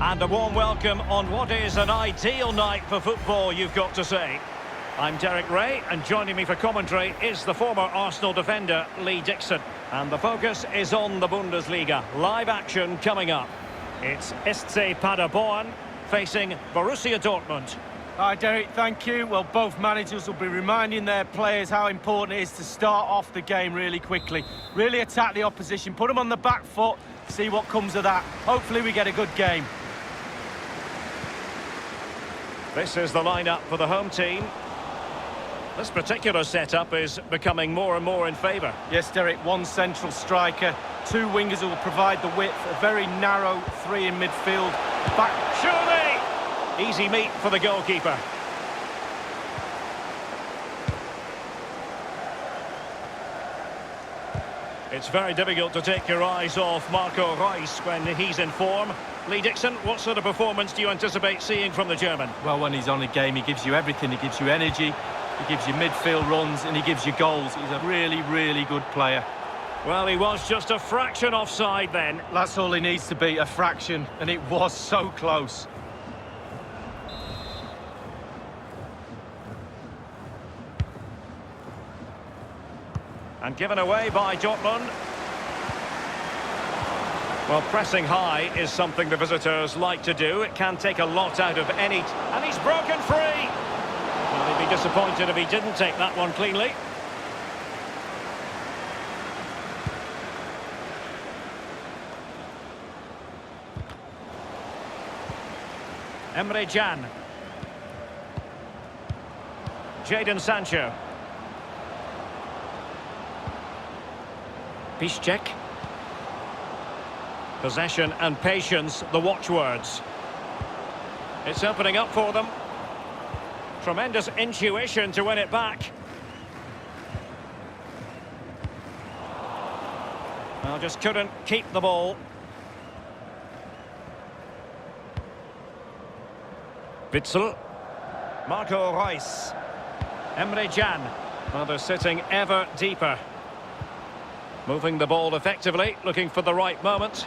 And a warm welcome on what is an ideal night for football, you've got to say. I'm Derek Ray, and joining me for commentary is the former Arsenal defender, Lee Dixon. And the focus is on the Bundesliga. Live action coming up. It's SC Paderborn facing Borussia Dortmund. Hi Derek, thank you. Well, both managers will be reminding their players how important it is to start off the game really quickly. Really attack the opposition, put them on the back foot, see what comes of that. Hopefully we get a good game. This is the lineup for the home team. This particular setup is becoming more and more in favour. Yes, Derek, one central striker, two wingers who will provide the width, a very narrow three in midfield. Back. Surely! Easy meat for the goalkeeper. It's very difficult to take your eyes off Marco Reus when he's in form. Lee Dixon, what sort of performance do you anticipate seeing from the German? Well, when he's on a game, he gives you everything. He gives you energy, he gives you midfield runs, and he gives you goals. He's a really, really good player. Well, he was just a fraction offside then. That's all he needs to be, a fraction, and it was so close. And given away by Dortmund. Well, pressing high is something the visitors like to do. It can take a lot out of any... And he's broken free! Well, he'd be disappointed if he didn't take that one cleanly. Emre Can. Jadon Sancho. Piszczek. Possession and patience, the watchwords. It's opening up for them. Tremendous intuition to win it back. Well, just couldn't keep the ball. Witsel. Marco Reus. Emre Can. Well, they're sitting ever deeper. Moving the ball effectively, looking for the right moment.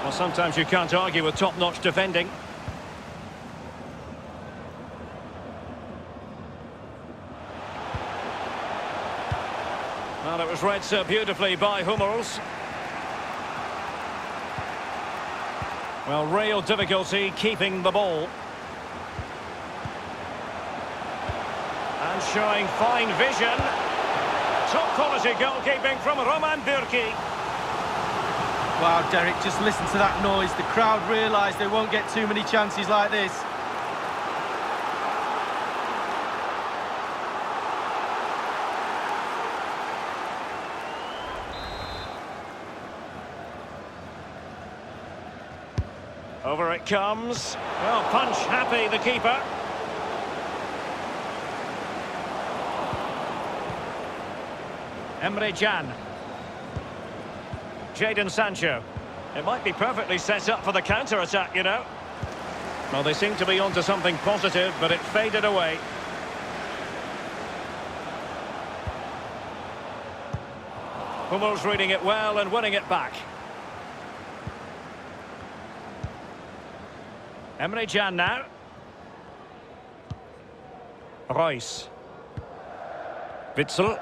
Well, sometimes you can't argue with top-notch defending. Well, it was read so beautifully by Hummels. Well, real difficulty keeping the ball. And showing fine vision. Top-quality goalkeeping from Roman Bürki. Wow, Derek, just listen to that noise. The crowd realise they won't get too many chances like this. Over it comes. Well, punch happy, the keeper. Emre Can. Jadon Sancho. It might be perfectly set up for the counter-attack, you know. Well, they seem to be onto something positive, but it faded away. Hummels reading it well and winning it back. Emre Can now. Reus. Witsel.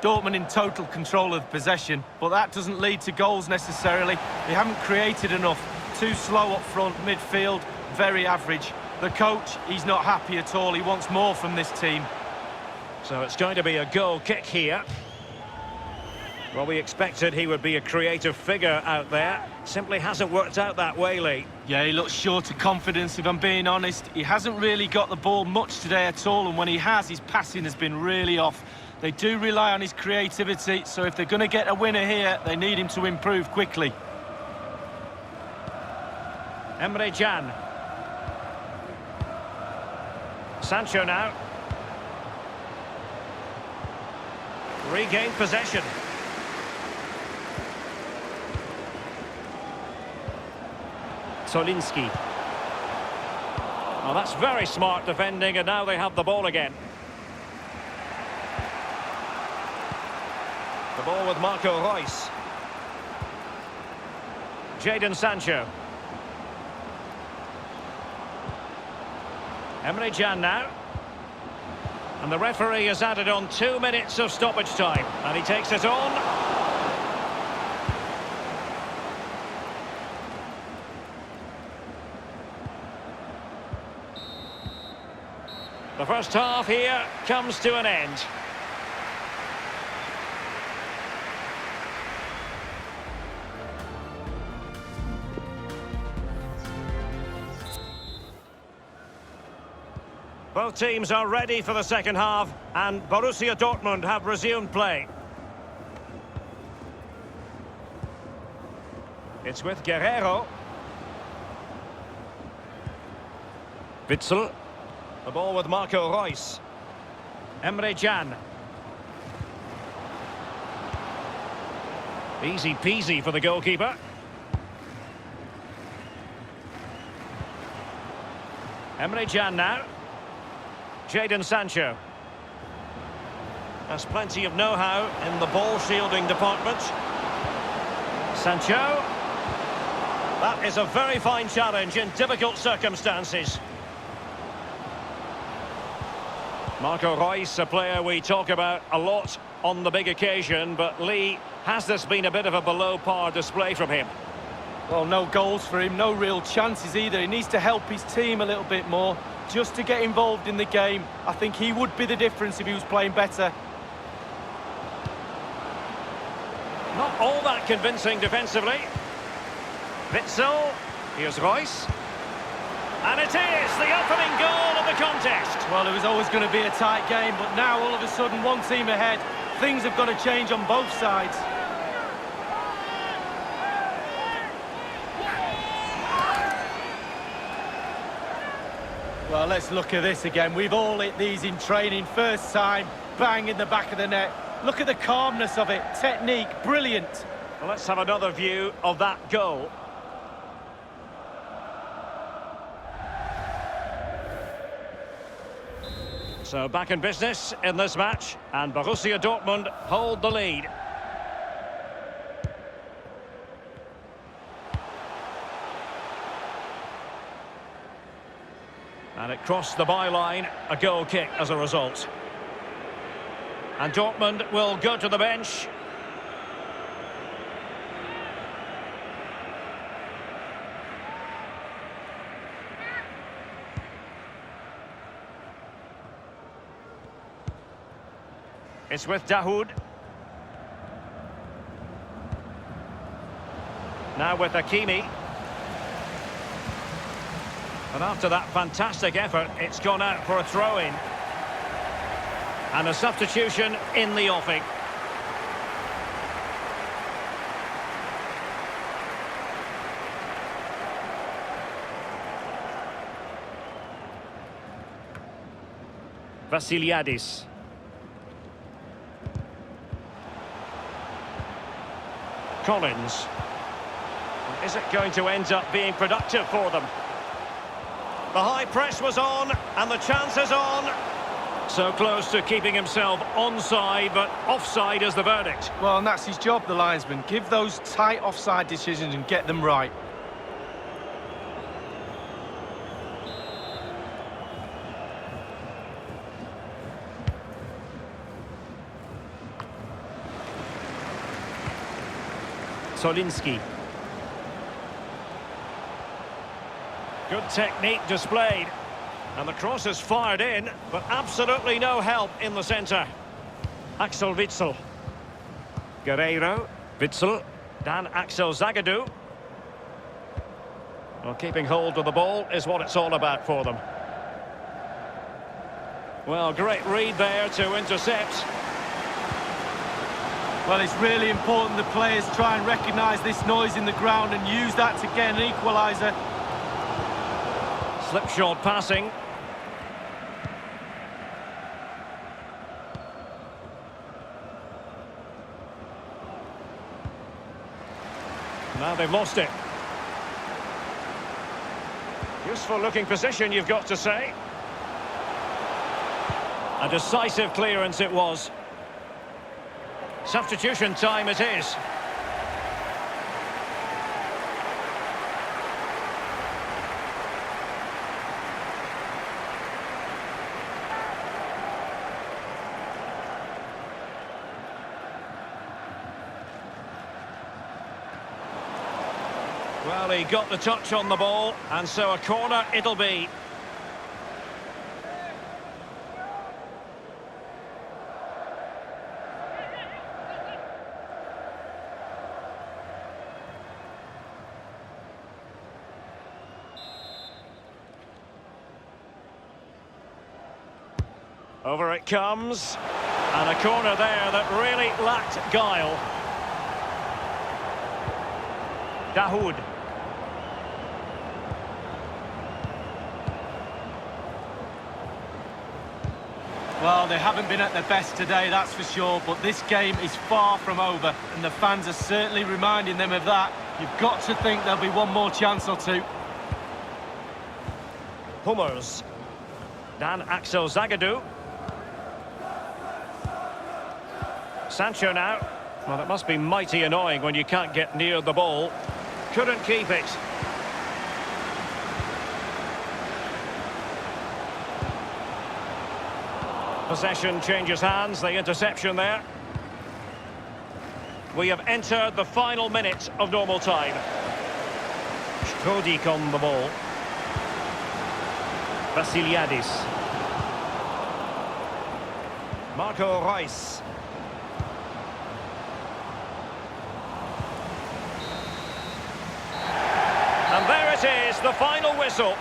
Dortmund in total control of possession, but that doesn't lead to goals necessarily. They haven't created enough. Too slow up front, midfield, very average. The coach, he's not happy at all. He wants more from this team. So it's going to be a goal kick here. Well, we expected he would be a creative figure out there. Simply hasn't worked out that way, Lee. Yeah, he looks short of confidence, if I'm being honest. He hasn't really got the ball much today at all, and when he has, his passing has been really off. They do rely on his creativity, so if they're going to get a winner here, they need him to improve quickly. Emre Can. Sancho now. Regained possession. Solinski. Oh, that's very smart defending, and now they have the ball again. The ball with Marco Reus. Jadon Sancho. Emre Can now. And the referee has added on 2 minutes of stoppage time. And he takes it on. The first half here comes to an end. Both teams are ready for the second half, and Borussia Dortmund have resumed play. It's with Guerreiro. Witsel. The ball with Marco Reus. Emre Can. Easy peasy for the goalkeeper. Emre Can now. Jadon Sancho. Has plenty of know-how in the ball-shielding department. Sancho. That is a very fine challenge in difficult circumstances. Marco Reus, a player we talk about a lot on the big occasion, but Lee, has this been a bit of a below-par display from him? Well, no goals for him, no real chances either. He needs to help his team a little bit more, just to get involved in the game. I think he would be the difference if he was playing better. Not all that convincing defensively. Witsel. Here's Reus. And it is the opening goal of the contest. Well, it was always going to be a tight game, but now all of a sudden one team ahead. Things have got to change on both sides. Well, let's look at this again. We've all hit these in training. First time, bang in the back of the net. Look at the calmness of it. Technique, brilliant. Well, let's have another view of that goal. So back in business in this match, and Borussia Dortmund hold the lead. And it crossed the byline, a goal kick as a result. And Dortmund will go to the bench. It's with Dahoud. Now with Hakimi. And after that fantastic effort, it's gone out for a throw-in. And a substitution in the offing. Vassiliadis. Collins. Is it going to end up being productive for them? The high press was on, and the chance is on. So close to keeping himself onside, but offside is the verdict. Well, and that's his job, the linesman. Give those tight offside decisions and get them right. Solinski. Good technique displayed. And the cross is fired in, but absolutely no help in the centre. Axel Witsel. Guerreiro. Witsel. Dan Axel Zagadou. Well, keeping hold of the ball is what it's all about for them. Well, great read there to intercept. Well, it's really important the players try and recognise this noise in the ground and use that to get an equaliser. Slipshod passing. Now they've lost it. Useful looking position, you've got to say. A decisive clearance it was. Substitution time it is. Well, he got the touch on the ball, and so a corner it'll be. Over it comes, and a corner there that really lacked guile. Dahoud. Well, they haven't been at their best today, that's for sure, but this game is far from over, and the fans are certainly reminding them of that. You've got to think there'll be one more chance or two. Hummers. Dan Axel Zagadou. Sancho now. Well, it must be mighty annoying when you can't get near the ball. Couldn't keep it. Possession changes hands, the interception there. We have entered the final minute of normal time. Strodik on the ball. Vasiliadis. Marco Reus. And there it is, the final whistle.